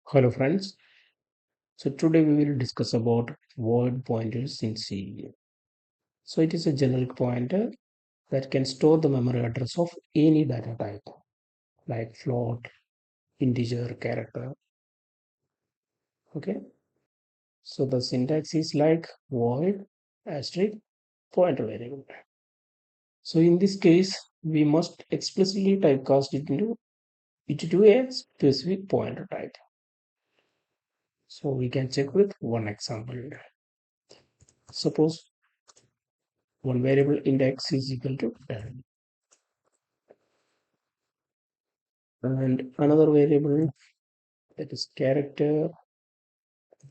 Hello friends. So today we will discuss about void pointers in C. So it is a generic pointer that can store the memory address of any data type like float, integer, character. Okay. So the syntax is like void asterisk pointer variable. So in this case, we must explicitly typecast it to a specific pointer type. So we can check with one example. Suppose one variable index is equal to 10 and another variable that is character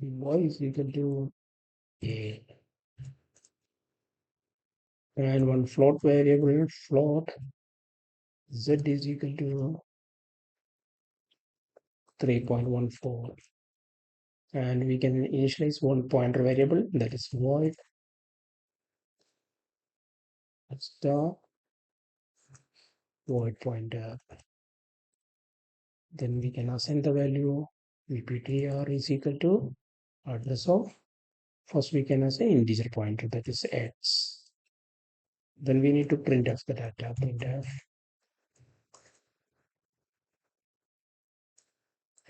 y is equal to a, and one float variable float z is equal to 3.14, and we can initialize one pointer variable that is void star void pointer. Then we can assign the value vptr is equal to address of, first we can assign integer pointer that is x. Then we need to printf the data. Printf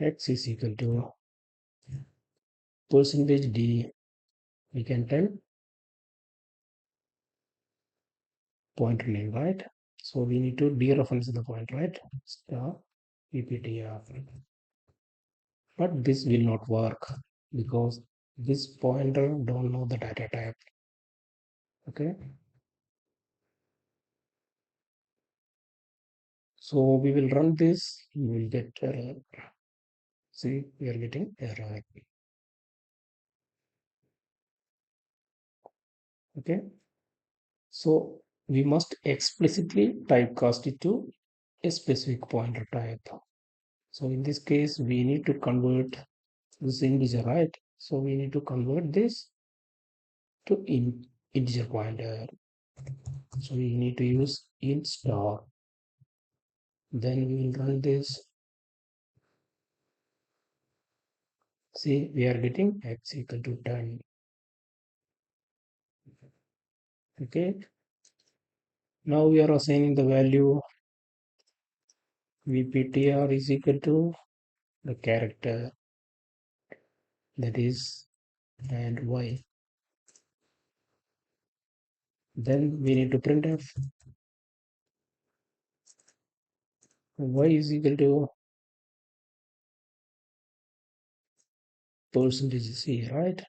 x is equal to percentage d, we can tell pointer name, right? So we need to dereference the point, right? Star pptr. But this will not work because this pointer don't know the data type. Okay. So we will run this. We will get error. See, we are getting error. Okay. So we must explicitly typecast it to a specific pointer type. So in this case, we need to convert this integer, right? So we need to convert this to integer pointer. So we need to use int star. Then we will run this. See, we are getting x equal to 10. Okay. Now we are assigning the value vptr is equal to the character that is and y. Then we need to printf y is equal to percentage c, right?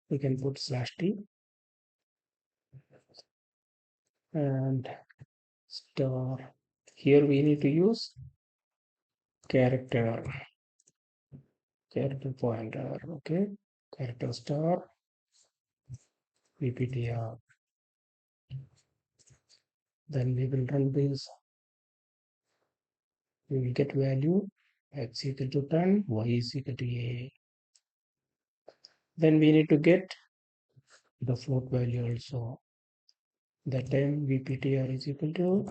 We can put /t and star. Here we need to use character pointer. Okay, character star vptr. Then we will run this. We will get value x equal to 10, y is equal to a. Then we need to get the float value also. That time vptr is equal to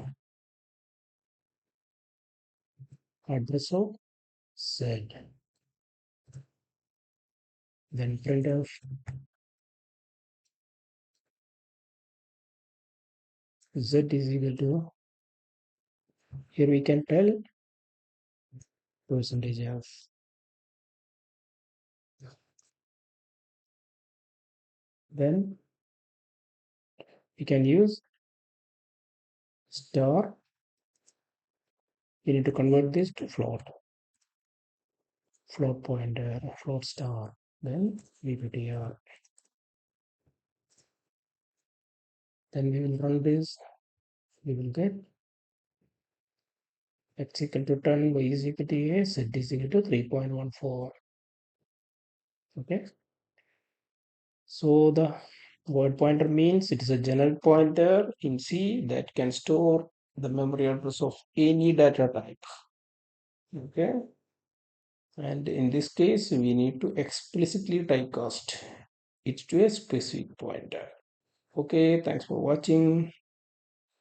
address of z. Then printf z is equal to, here we can tell percentage of. Then we can use star. We need to convert this to float pointer, float star. Then vptr. Then we will run this. We will get x equal to 10, y is equal to a, z is equal to 3.14. Okay. So the word pointer means it is a general pointer in C that can store the memory address of any data type. Okay. And in this case, we need to explicitly typecast it to a specific pointer. Okay, thanks for watching.